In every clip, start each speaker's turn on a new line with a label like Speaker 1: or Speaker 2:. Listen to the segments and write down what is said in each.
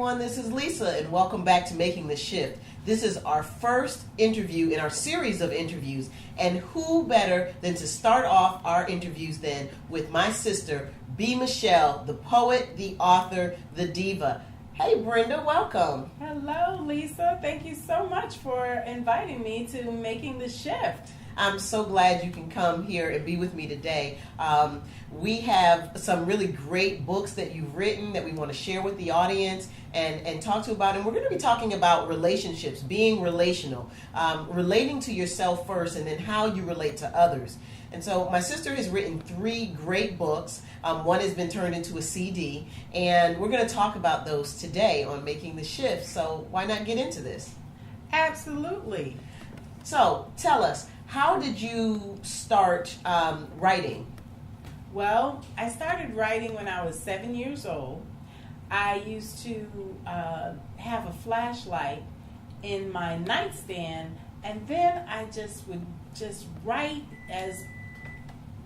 Speaker 1: everyone. This is Lisa, and welcome back to Making the Shift. This is our first interview in our series of interviews, and who better than to start off our interviews then with my sister, BMichelle, the poet, the author, the diva. Hey, Brenda, welcome.
Speaker 2: Hello, Lisa. Thank you so much for inviting me to Making the Shift.
Speaker 1: I'm so glad you can come here and be with me today. We have some really great books that you've written that we want to share with the audience and talk to about. And we're going to be talking about relationships, being relational, relating to yourself first and then how you relate to others. And so my sister has written 3 great books. One has been turned into a CD, and we're going to talk about those today on Making the Shift. So why not get into this?
Speaker 2: Absolutely.
Speaker 1: So tell us, how did you start writing?
Speaker 2: Well, I started writing when I was 7 years old. I used to have a flashlight in my nightstand, and then I would write as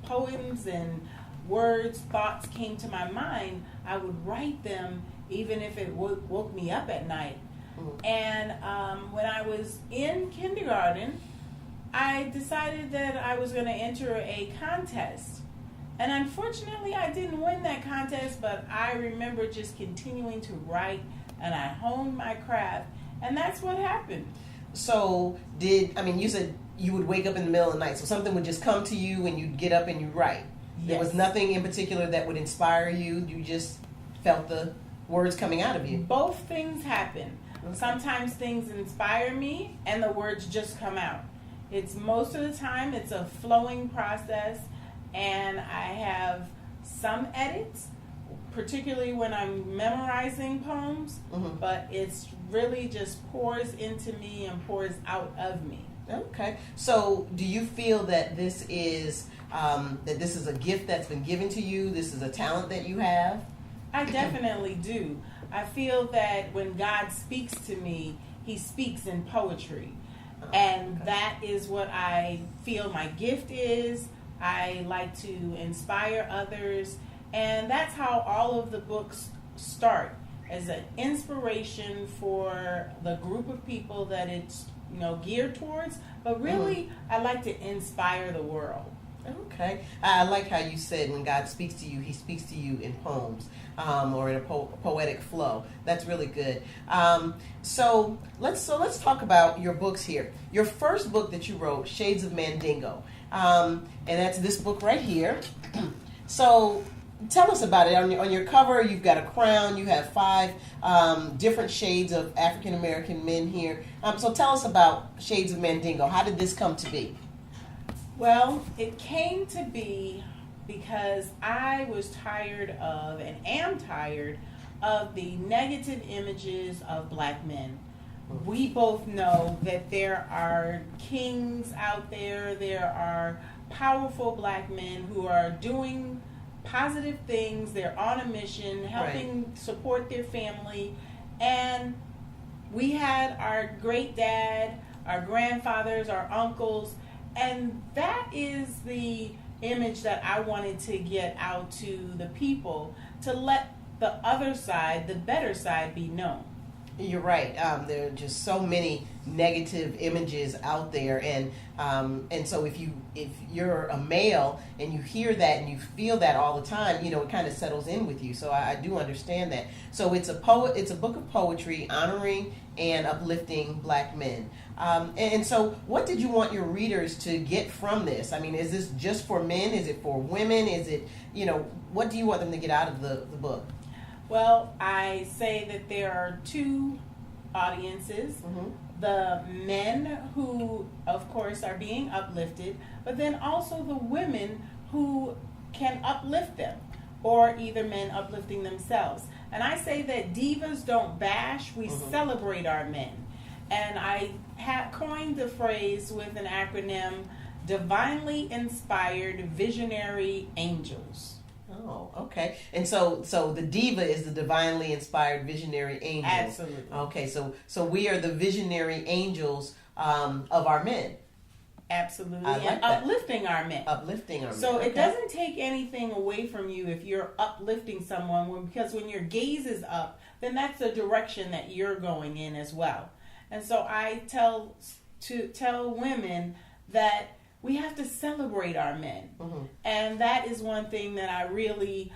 Speaker 2: poems and words, thoughts came to my mind. I would write them even if it woke me up at night. And when I was in kindergarten, I decided that I was going to enter a contest. And unfortunately, I didn't win that contest, but I remember just continuing to write, and I honed my craft, and that's what happened.
Speaker 1: So you said you would wake up in the middle of the night, so something would just come to you and you'd get up and you'd write.
Speaker 2: Yes.
Speaker 1: There was nothing in particular that would inspire you, you just felt the words coming out of you.
Speaker 2: Both things happen.
Speaker 1: Okay.
Speaker 2: Sometimes things inspire me and the words just come out. Most of the time it's a flowing process, and I have some edits, particularly when I'm memorizing poems, but it's really just pours into me and pours out of me.
Speaker 1: Okay. So do you feel that this is a gift that's been given to you? This is a talent that you have?
Speaker 2: I definitely do. I feel that when God speaks to me, He speaks in poetry. And that is what I feel my gift is. I like to inspire others. And that's how all of the books start, as an inspiration for the group of people that it's geared towards. But really, I like to inspire the world.
Speaker 1: Okay. I like how you said when God speaks to you, He speaks to you in poems or in a poetic flow. That's really good. So let's talk about your books here. Your first book that you wrote, Shades of Mandingo, and that's this book right here. So tell us about it. On your cover, you've got a crown. You have 5 different shades of African American men here. So tell us about Shades of Mandingo. How did this come to be?
Speaker 2: Well, it came to be because I was tired of, and am tired of, the negative images of black men. We both know that there are kings out there. There are powerful black men who are doing positive things. They're on a mission, helping support their family. And we had our great dad, our grandfathers, our uncles, and that is the image that I wanted to get out to the people, to let the other side, the better side, be known.
Speaker 1: You're right. There are just so many negative images out there, and so if you're a male and you hear that and you feel that all the time, it kind of settles in with you. So I do understand that. So it's a book of poetry honoring and uplifting black men. And so what did you want your readers to get from this? I mean, is this just for men? Is it for women? Is it, what do you want them to get out of the book?
Speaker 2: Well, I say that there are 2 audiences. The men who, of course, are being uplifted, but then also the women who can uplift them, or either men uplifting themselves. And I say that divas don't bash, we celebrate our men. And I coined the phrase with an acronym, Divinely Inspired Visionary Angels.
Speaker 1: Oh, okay. And so the diva is the divinely inspired visionary angel.
Speaker 2: Absolutely.
Speaker 1: Okay, so we are the visionary angels of our men.
Speaker 2: Absolutely.
Speaker 1: I like
Speaker 2: and
Speaker 1: that.
Speaker 2: uplifting our men.
Speaker 1: Uplifting our men.
Speaker 2: So
Speaker 1: Okay.
Speaker 2: it doesn't take anything away from you if you're uplifting someone, because when your gaze is up, then that's the direction that you're going in as well. And so I tell women that we have to celebrate our men.
Speaker 1: Mm-hmm.
Speaker 2: And that is one thing that I really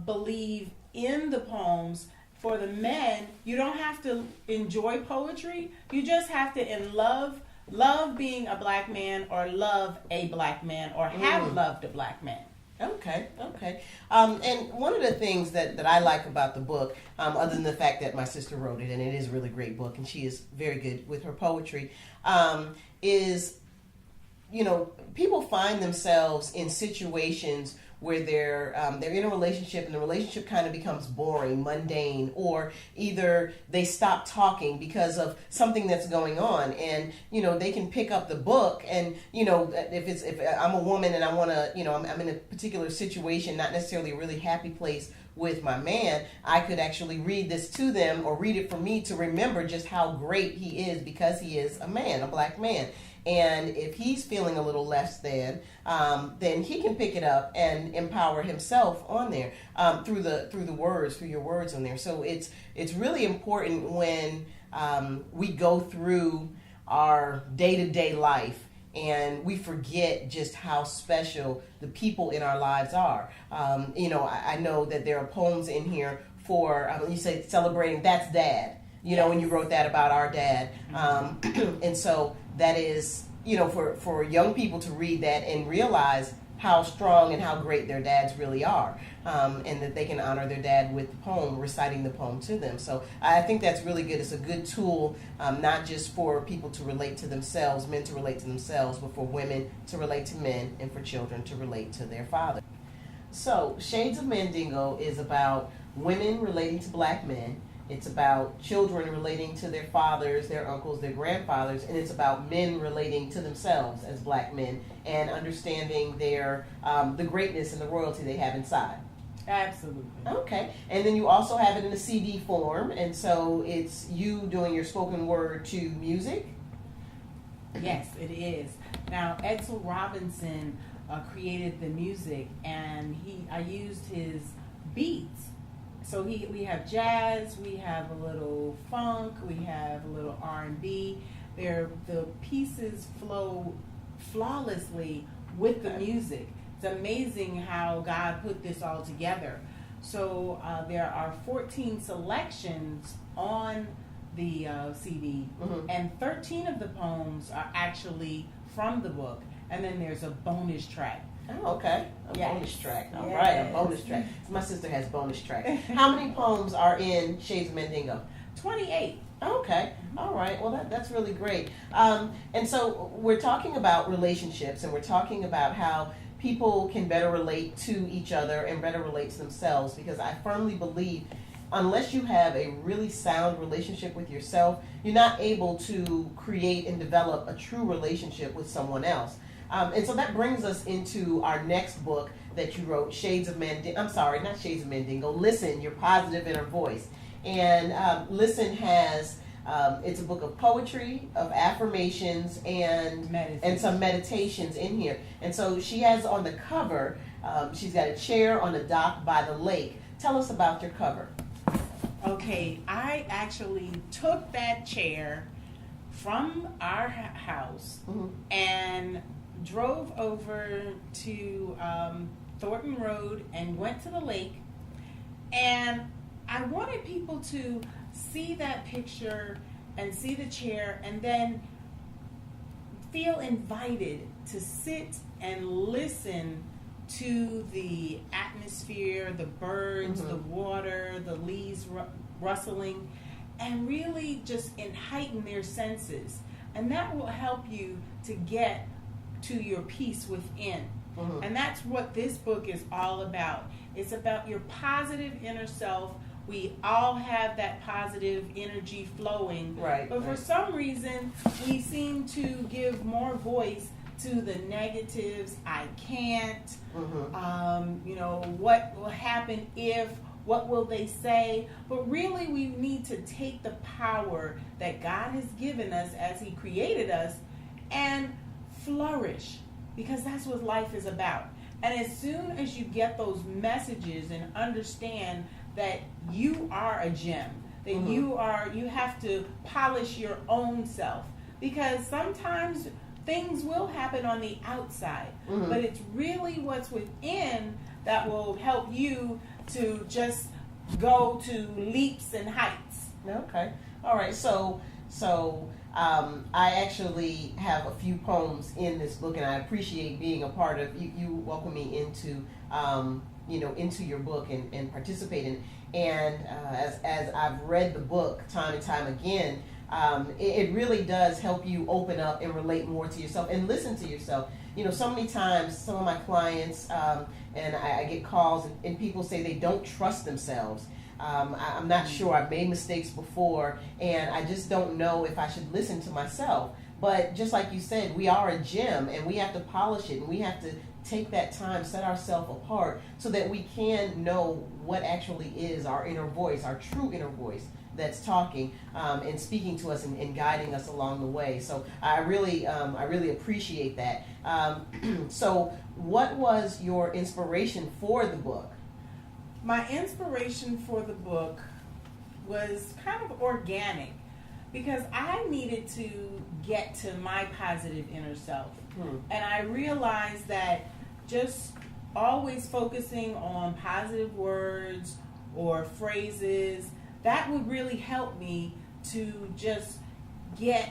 Speaker 2: believe in the poems. For the men, you don't have to enjoy poetry. You just have to love being a black man, or love a black man, or have loved a black man.
Speaker 1: Okay. And one of the things that I like about the book, other than the fact that my sister wrote it, and it is a really great book, and she is very good with her poetry, is, people find themselves in situations where they're in a relationship, and the relationship kind of becomes boring, mundane, or either they stop talking because of something that's going on, and they can pick up the book, and if I'm a woman and I want to, I'm in a particular situation, not necessarily a really happy place with my man, I could actually read this to them, or read it for me to remember just how great he is, because he is a man, a black man. And if he's feeling a little less than, then he can pick it up and empower himself on there, through your words on there. So it's really important when we go through our day-to-day life and we forget just how special the people in our lives are. I know that there are poems in here for, you say celebrating, that's dad. When you wrote that about our dad. And so that is, for young people to read that and realize how strong and how great their dads really are. And that they can honor their dad with the poem, reciting the poem to them. So I think that's really good. It's a good tool, not just for people to relate to themselves, men to relate to themselves, but for women to relate to men, and for children to relate to their father. So Shades of Mandingo is about women relating to black men. It's about children relating to their fathers, their uncles, their grandfathers, and it's about men relating to themselves as black men, and understanding their the greatness and the royalty they have inside.
Speaker 2: Absolutely.
Speaker 1: Okay. And then you also have it in a CD form, and so it's you doing your spoken word to music?
Speaker 2: Yes, it is. Now, Edsel Robinson created the music, and I used his beats. So we have jazz, we have a little funk, we have a little R&B. The pieces flow flawlessly with the music. It's amazing how God put this all together. So there are 14 selections on the CD, and 13 of the poems are actually from the book, and then there's a bonus track.
Speaker 1: Oh, okay.
Speaker 2: Yes.
Speaker 1: Bonus track. All
Speaker 2: Yes.
Speaker 1: right, a bonus track. My sister has bonus tracks. How many poems are in Shades of Mandingo?
Speaker 2: 28.
Speaker 1: Okay. All right. Well, that's really great. And so we're talking about relationships, and we're talking about how people can better relate to each other and better relate to themselves, because I firmly believe unless you have a really sound relationship with yourself, you're not able to create and develop a true relationship with someone else. And so that brings us into our next book that you wrote, not Shades of Mandingo, Listen, Your Positive Inner Voice. And Listen has, it's a book of poetry, of affirmations, and some meditations in here. And so she has on the cover, she's got a chair on a dock by the lake. Tell us about your cover.
Speaker 2: Okay, I actually took that chair from our house and drove over to Thornton Road and went to the lake, and I wanted people to see that picture and see the chair, and then feel invited to sit and listen to the atmosphere, the birds, the water, the leaves rustling, and really just heighten their senses. And that will help you to get to your peace within. And that's what this book is all about. It's about your positive inner self. We all have that positive energy flowing.
Speaker 1: Right.
Speaker 2: But for some reason, we seem to give more voice to the negatives. I can't. What will happen if? What will they say? But really, we need to take the power that God has given us as He created us and flourish, because that's what life is about. And as soon as you get those messages and understand that you are a gem, that you have to polish your own self, because sometimes things will happen on the outside, but it's really what's within that will help you to just go to leaps and heights.
Speaker 1: Okay. All right. So I actually have a few poems in this book, and I appreciate being a part of you welcome me into into your book and participating. And as I've read the book time and time again, it really does help you open up and relate more to yourself and listen to yourself. So many times, some of my clients, and I get calls, and people say they don't trust themselves. I'm not sure. I've made mistakes before, and I just don't know if I should listen to myself. But just like you said, we are a gem, and we have to polish it, and we have to take that time, set ourselves apart, so that we can know what actually is our inner voice, our true inner voice that's talking and speaking to us and guiding us along the way. So I really appreciate that. So what was your inspiration for the book?
Speaker 2: My inspiration for the book was kind of organic, because I needed to get to my positive inner self. And I realized that just always focusing on positive words or phrases, that would really help me to just get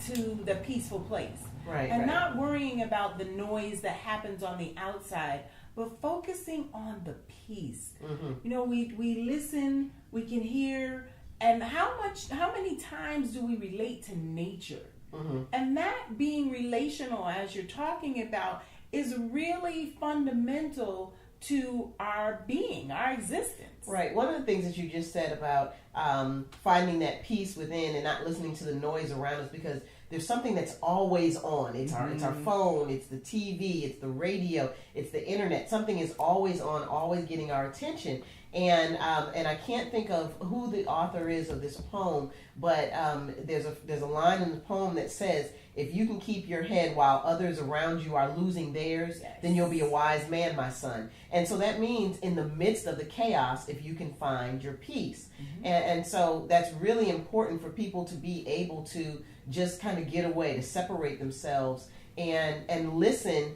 Speaker 2: to the peaceful place. And not worrying about the noise that happens on the outside, but focusing on the peace. We listen, we can hear, and how many times do we relate to nature? And that being relational, as you're talking about, is really fundamental to our being, our existence.
Speaker 1: Right. One of the things that you just said about finding that peace within and not listening to the noise around us, because there's something that's always on. It's our phone, it's the TV, it's the radio, it's the internet. Something is always on, always getting our attention. And I can't think of who the author is of this poem, but there's a line in the poem that says, "If you can keep your head while others around you are losing theirs, then you'll be a wise man, my son." And so that means in the midst of the chaos, if you can find your peace. And so that's really important for people to be able to just kind of get away, to separate themselves and listen,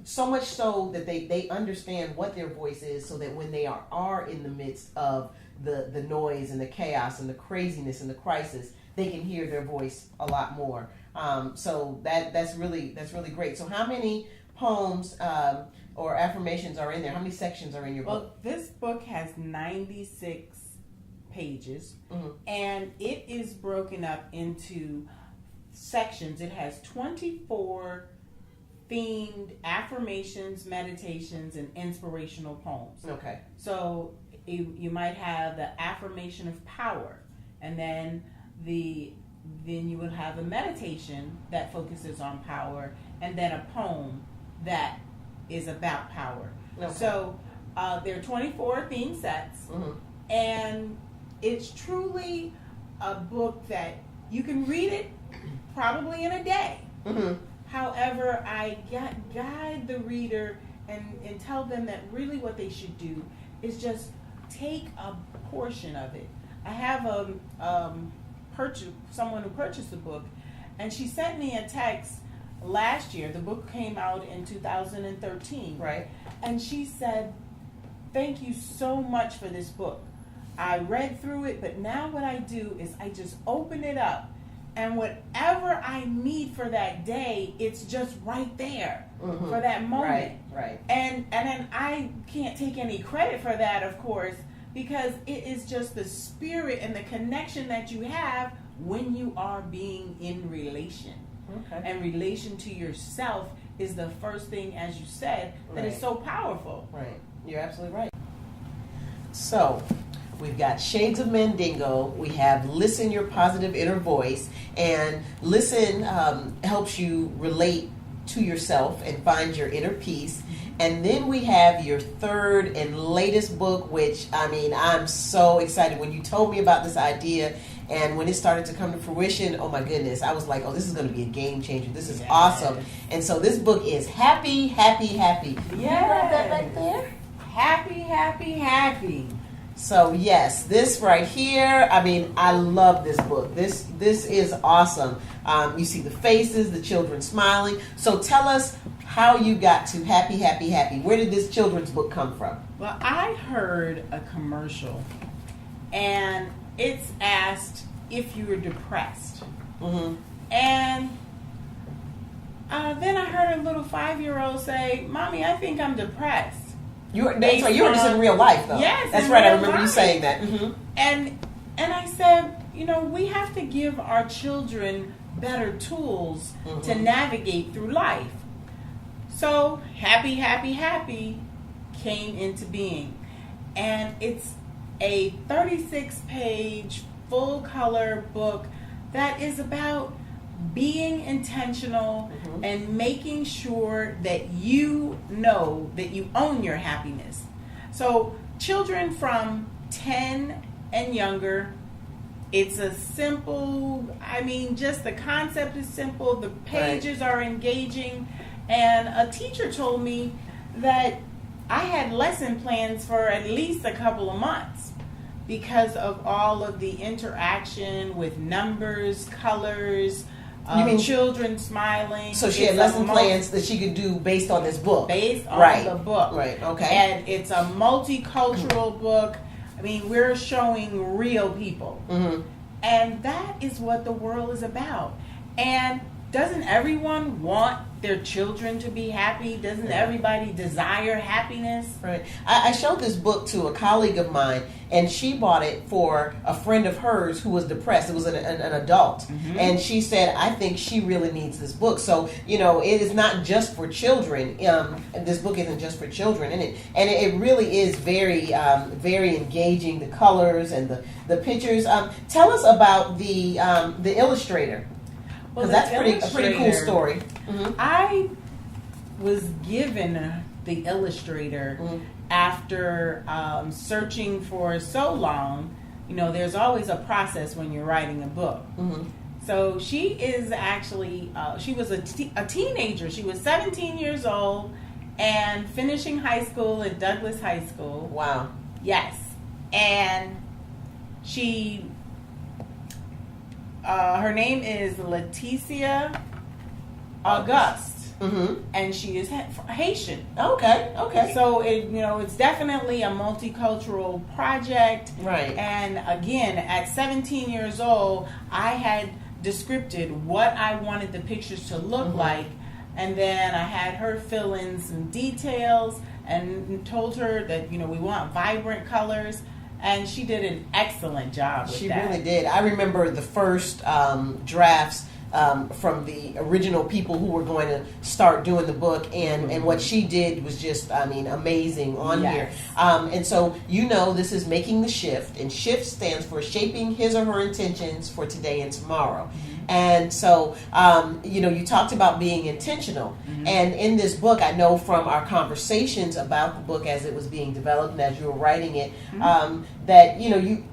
Speaker 1: so much so that they understand what their voice is, so that when they are in the midst of the noise and the chaos and the craziness and the crisis, they can hear their voice a lot more. So that's really great. So how many poems or affirmations are in there? How many sections are in your book?
Speaker 2: Well, this book has 96 pages, and it is broken up into sections. It has 24 themed affirmations, meditations, and inspirational poems.
Speaker 1: Okay.
Speaker 2: So you might have the affirmation of power, and then you will have a meditation that focuses on power, and then a poem that is about power.
Speaker 1: Okay.
Speaker 2: So there are 24 theme sets, and it's truly a book that you can read it probably in a day. However, I guide the reader and tell them that really what they should do is just take a portion of it. I have someone who purchased the book, and she sent me a text last year. The book came out in 2013.
Speaker 1: Right. And
Speaker 2: she said, "Thank you so much for this book. I read through it, but now what I do is I just open it up, and whatever I need for that day, it's just right there for that moment."
Speaker 1: Right.
Speaker 2: And then I can't take any credit for that, of course, because it is just the spirit and the connection that you have when you are being in relation.
Speaker 1: Okay.
Speaker 2: And relation to yourself is the first thing, as you said, that is so powerful.
Speaker 1: Right. You're absolutely right. So we've got Shades of Mandingo. We have Listen Your Positive Inner Voice. And listen helps you relate to yourself and find your inner peace. And then we have your third and latest book, which, I'm so excited. When you told me about this idea And when it started to come to fruition, oh my goodness, I was like, oh, this is going to be a game changer. This is
Speaker 2: Yes.
Speaker 1: awesome. And so this book is happy, happy, happy.
Speaker 2: Yes.
Speaker 1: You write that back there?
Speaker 2: Happy, happy, happy.
Speaker 1: So yes, this right here, I mean, I love this book. This is awesome. You see the faces, the children smiling. So tell us how you got to happy, happy, happy. Where did this children's book come from?
Speaker 2: Well, I heard a commercial, and it's asked if you were depressed.
Speaker 1: Mm-hmm.
Speaker 2: And then I heard a little 5-year-old say, "Mommy, I think I'm depressed."
Speaker 1: You were just in real life, though.
Speaker 2: Yes,
Speaker 1: that's
Speaker 2: in
Speaker 1: right. I
Speaker 2: real
Speaker 1: remember you
Speaker 2: life.
Speaker 1: saying that. Mm-hmm.
Speaker 2: And I said, we have to give our children better tools to navigate through life. So happy, happy, happy came into being, and it's a 36-page full-color book that is about being intentional and making sure that you know that you own your happiness. So children from 10 and younger, it's a simple, just the concept is simple, the pages are engaging, and a teacher told me that I had lesson plans for at least a couple of months because of all of the interaction with numbers, colors,
Speaker 1: You mean
Speaker 2: children smiling.
Speaker 1: So she had lesson plans that she could do based on this book.
Speaker 2: Based on the book.
Speaker 1: Right, okay.
Speaker 2: And it's a multicultural book. We're showing real people.
Speaker 1: Mm-hmm.
Speaker 2: And that is what the world is about. And doesn't everyone want their children to be happy? Doesn't everybody desire happiness?
Speaker 1: Right. I showed this book to a colleague of mine, and she bought it for a friend of hers who was depressed. It was an adult. And she said, I think she really needs this book. So, it is not just for children. This book isn't just for children. And it really is very, very engaging, the colors and the pictures. Tell us about the illustrator. Because that's a pretty cool story. Mm-hmm.
Speaker 2: I was given the illustrator after searching for so long. There's always a process when you're writing a book.
Speaker 1: Mm-hmm.
Speaker 2: So she is actually, she was a teenager. She was 17 years old and finishing high school at Douglas High School.
Speaker 1: Wow.
Speaker 2: Yes. And she... her name is Leticia Auguste, and she is Haitian.
Speaker 1: Okay.
Speaker 2: So it's definitely a multicultural project.
Speaker 1: Right.
Speaker 2: And again, at 17 years old, I had descripted what I wanted the pictures to look like, and then I had her fill in some details and told her that we want vibrant colors. And she did an excellent job with that.
Speaker 1: She really did. I remember the first drafts from the original people who were going to start doing the book, and what she did was just, amazing on here. And so, this is Making the Shift, and SHIFT stands for Shaping His or Her Intentions for Today and Tomorrow. And so, you talked about being intentional. And in this book, I know from our conversations about the book as it was being developed and as you were writing it, that, you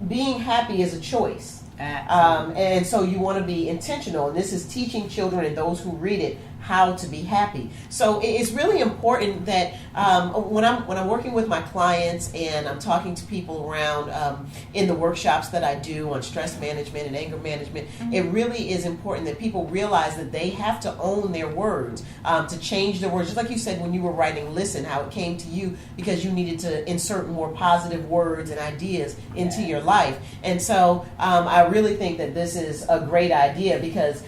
Speaker 1: being happy is a choice. And so you want to be intentional. And this is teaching children and those who read it how to be happy. So it's really important that when I'm working with my clients and I'm talking to people around in the workshops that I do on stress management and anger management, it really is important that people realize that they have to own their words, to change their words. Just like you said when you were writing Listen, how it came to you because you needed to insert more positive words and ideas into your life. And so I really think that this is a great idea because,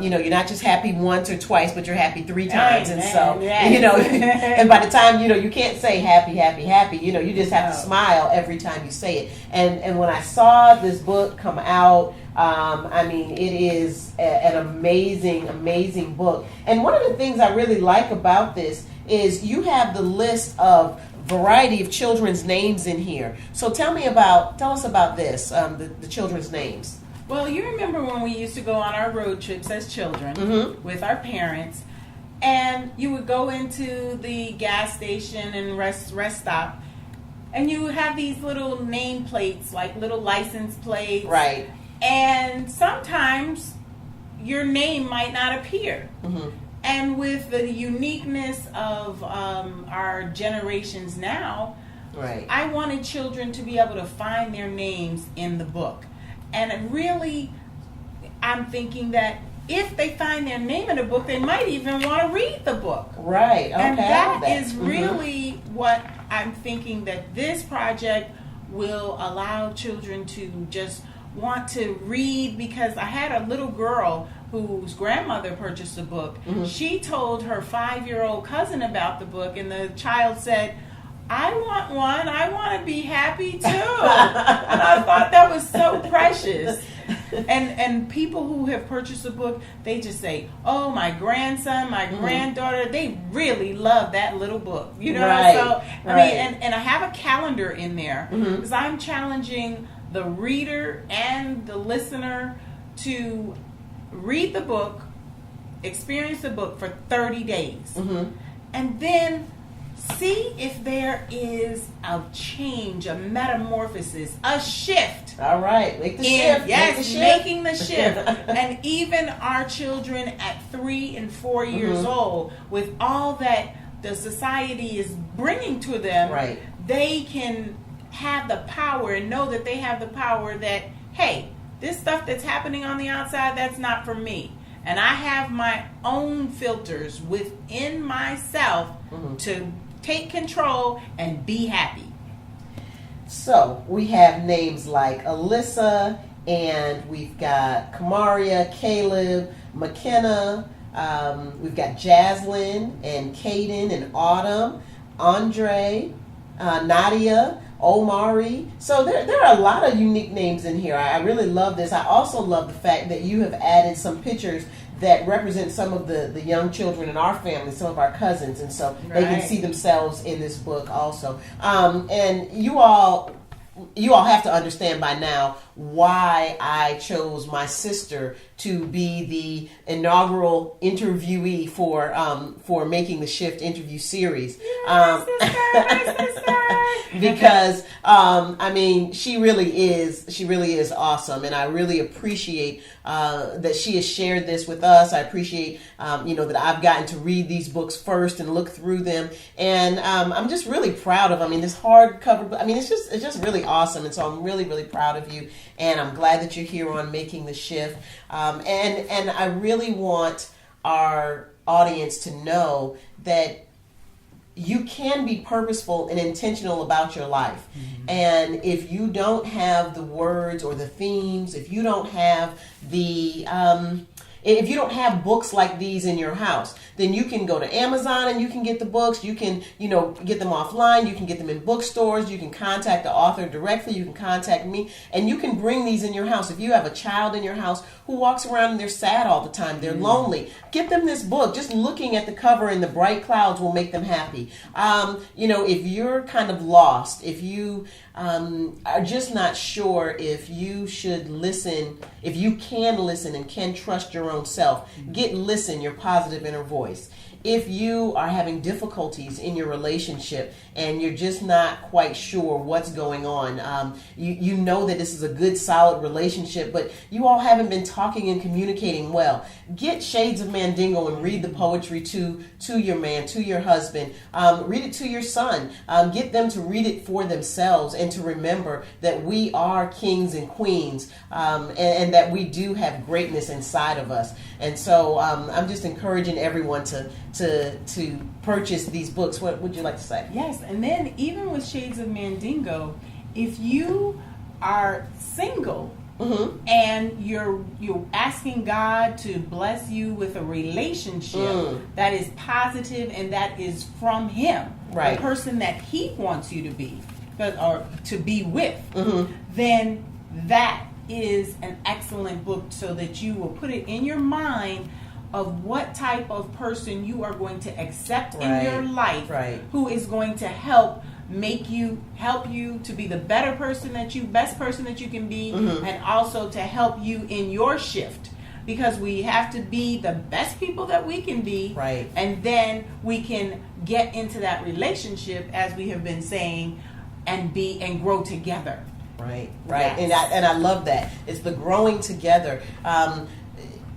Speaker 1: you're not just happy once or twice, but you're happy 3 times. And so, and by the time, you can't say happy, happy, happy, you just have to smile every time you say it. And when I saw this book come out, it is an amazing, amazing book. And one of the things I really like about this is you have the list of variety of children's names in here. So tell us about this, the children's names.
Speaker 2: Well, you remember when we used to go on our road trips as children with our parents, and you would go into the gas station and rest stop, and you would have these little nameplates, like little license plates.
Speaker 1: Right.
Speaker 2: And sometimes your name might not appear.
Speaker 1: Mm-hmm.
Speaker 2: And with the uniqueness of our generations now,
Speaker 1: Right.
Speaker 2: I wanted children to be able to find their names in the book. And really, I'm thinking that if they find their name in the book, they might even want to read the book.
Speaker 1: Right. Okay.
Speaker 2: And that is
Speaker 1: Mm-hmm.
Speaker 2: really what I'm thinking, that this project will allow children to just want to read, because I had a little girl whose grandmother purchased the book.
Speaker 1: Mm-hmm.
Speaker 2: She told her 5-year-old cousin about the book, and the child said, I want one. I want to be happy too. And I thought that was so precious. And people who have purchased the book, they just say, oh, my grandson, my granddaughter, they really love that little book. You know,
Speaker 1: Right.
Speaker 2: so I
Speaker 1: Right.
Speaker 2: mean, and I have a calendar in there, because I'm challenging the reader and the listener to read the book, experience the book for 30 days, and then see if there is a change, a metamorphosis, a shift.
Speaker 1: All right. Make the shift.
Speaker 2: Yes,
Speaker 1: Make the shift.
Speaker 2: making the shift. And even our children at 3 and 4 years old, with all that the society is bringing to them,
Speaker 1: Right.
Speaker 2: they can have the power and know that they have the power that, hey, this stuff that's happening on the outside, that's not for me. And I have my own filters within myself to take control and be happy.
Speaker 1: So we have names like Alyssa, and we've got Kamaria, Caleb, McKenna. We've got Jaslyn and Caden and Autumn, Andre, Nadia, Omari. So there are a lot of unique names in here. I really love this. I also love the fact that you have added some pictures that represent some of the young children in our family, some of our cousins, and so they can
Speaker 2: Right.
Speaker 1: see themselves in this book also. And you all have to understand by now why I chose my sister to be the inaugural interviewee for Making the Shift interview series. Because I mean, she really is awesome, and I really appreciate that she has shared this with us. I appreciate that I've gotten to read these books first and look through them, and I'm just really proud of. I mean, this hardcover. I mean, it's just really awesome, and so I'm really, really proud of you, and I'm glad that you're here on Making the Shift. And I really want our audience to know that you can be purposeful and intentional about your life. And if you don't have the words or the themes, if you don't have if you don't have books like these in your house, then you can go to Amazon and you can get the books. You can, get them offline. You can get them in bookstores. You can contact the author directly. You can contact me, and you can bring these in your house. If you have a child in your house who walks around and they're sad all the time, they're lonely, get them this book. Just looking at the cover and the bright clouds will make them happy. If you're kind of lost, if you are just not sure if you should listen, if you can listen and can trust your own self, get Listen, your positive inner voice. If you are having difficulties in your relationship and you're just not quite sure what's going on, you know that this is a good, solid relationship, but you all haven't been talking and communicating well, get Shades of Mandingo and read the poetry to your man, to your husband. Read it to your son. Get them to read it for themselves and to remember that we are kings and queens, and that we do have greatness inside of us. And so I'm just encouraging everyone to purchase these books. What would you like to say?
Speaker 2: Yes, and then even with Shades of Mandingo, if you are single and you're asking God to bless you with a relationship that is positive and that is from Him,
Speaker 1: right,
Speaker 2: the person that He wants you to be or to be with, then that is an excellent book, so that you will put it in your mind of what type of person you are going to accept in your life, who is going to help you to be the best person that you can be, and also to help you in your shift, because we have to be the best people that we can be, and then we can get into that relationship, as we have been saying, and grow together.
Speaker 1: Right.
Speaker 2: Yes.
Speaker 1: And I love that. It's the growing together.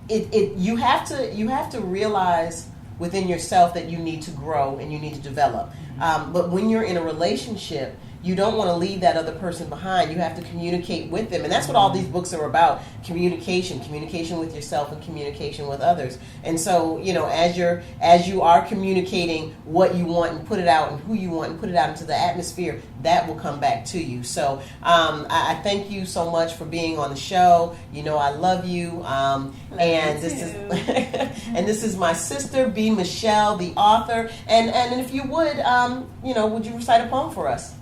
Speaker 1: You have to realize within yourself that you need to grow and you need to develop. But when you're in a relationship, you don't want to leave that other person behind. You have to communicate with them. And that's what all these books are about. Communication with yourself and communication with others. And so, as you are communicating what you want and put it out and who you want and put it out into the atmosphere, that will come back to you. So I thank you so much for being on the show. I love you. This is my sister, BMichelle, the author. And if you would, would you recite a poem for us?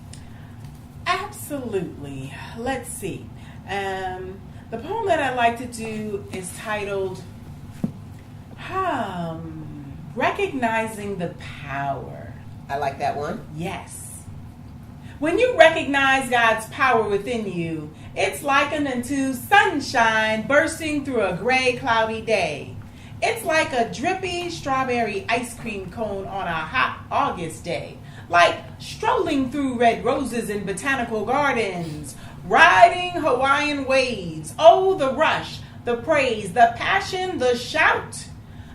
Speaker 2: Absolutely. Let's see. The poem that I'd like to do is titled Recognizing the Power.
Speaker 1: I like that one.
Speaker 2: Yes. When you recognize God's power within you, it's likened unto sunshine bursting through a gray, cloudy day. It's like a drippy strawberry ice cream cone on a hot August day. Like strolling through red roses in botanical gardens, riding Hawaiian waves. Oh, the rush, the praise, the passion, the shout,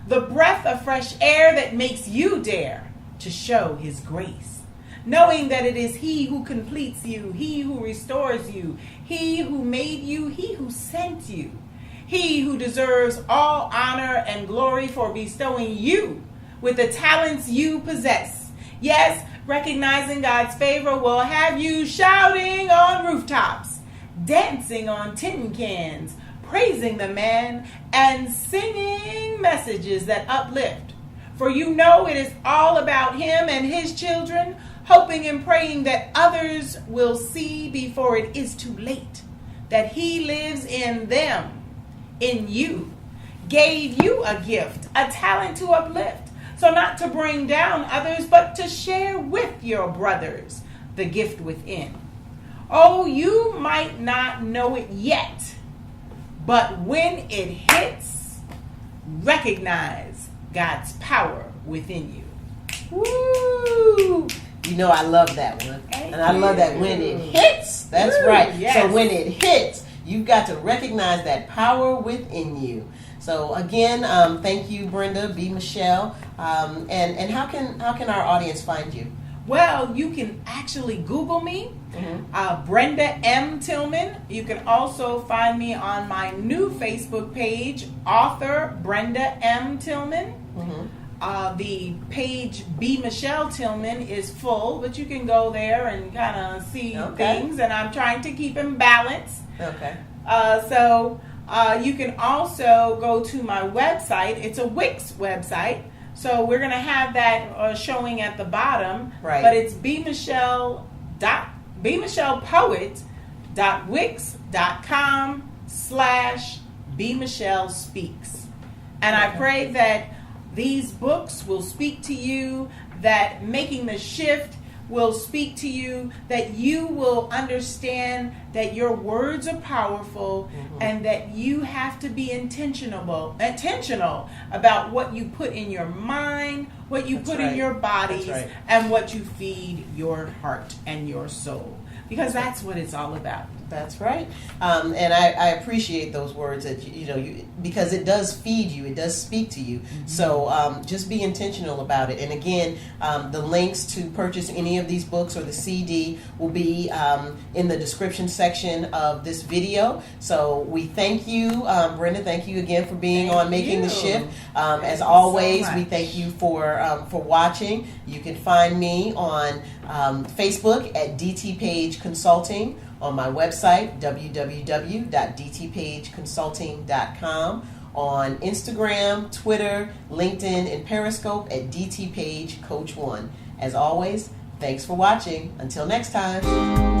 Speaker 2: the breath of fresh air that makes you dare to show his grace. Knowing that it is he who completes you, he who restores you, he who made you, he who sent you, he who deserves all honor and glory for bestowing you with the talents you possess. Yes, recognizing God's favor will have you shouting on rooftops, dancing on tin cans, praising the man, and singing messages that uplift. For you know it is all about him and his children, hoping and praying that others will see before it is too late, that he lives in them, in you, gave you a gift, a talent to uplift. So not to bring down others, but to share with your brothers the gift within. Oh, you might not know it yet, but when it hits, recognize God's power within you.
Speaker 1: Woo! I love that one. And I love that when it hits. That's right.
Speaker 2: Yes.
Speaker 1: So when it hits, you've got to recognize that power within you. So again, thank you, Brenda BMichelle. And how can our audience find you?
Speaker 2: Well, you can actually Google me, Brenda M. Tillman. You can also find me on my new Facebook page, author Brenda M. Tillman. The page BMichelle Tillman is full, but you can go there and kind of see things, and I'm trying to keep them balanced.
Speaker 1: Okay.
Speaker 2: You can also go to my website. It's a Wix website. So we're going to have that showing at the bottom.
Speaker 1: Right.
Speaker 2: But it's bmichellepoet.wix.com/BMichelle And I pray that these books will speak to you, that Making the Shift will speak to you, that you will understand that your words are powerful, and that you have to be intentional about what you put in your mind, what you put in your bodies, and what you feed your heart and your soul, because that's what it's all about.
Speaker 1: That's right. And I appreciate those words that because it does feed you, it does speak to you. So just be intentional about it. And again, the links to purchase any of these books or the CD will be in the description section of this video. So we thank you, Brenda. Thank you again for being on Making the Shift. As always, we thank you for watching. You can find me on Facebook at DT Page Consulting, on my website, www.dtpageconsulting.com, on Instagram, Twitter, LinkedIn, and Periscope at DT Page Coach 1. As always, thanks for watching. Until next time.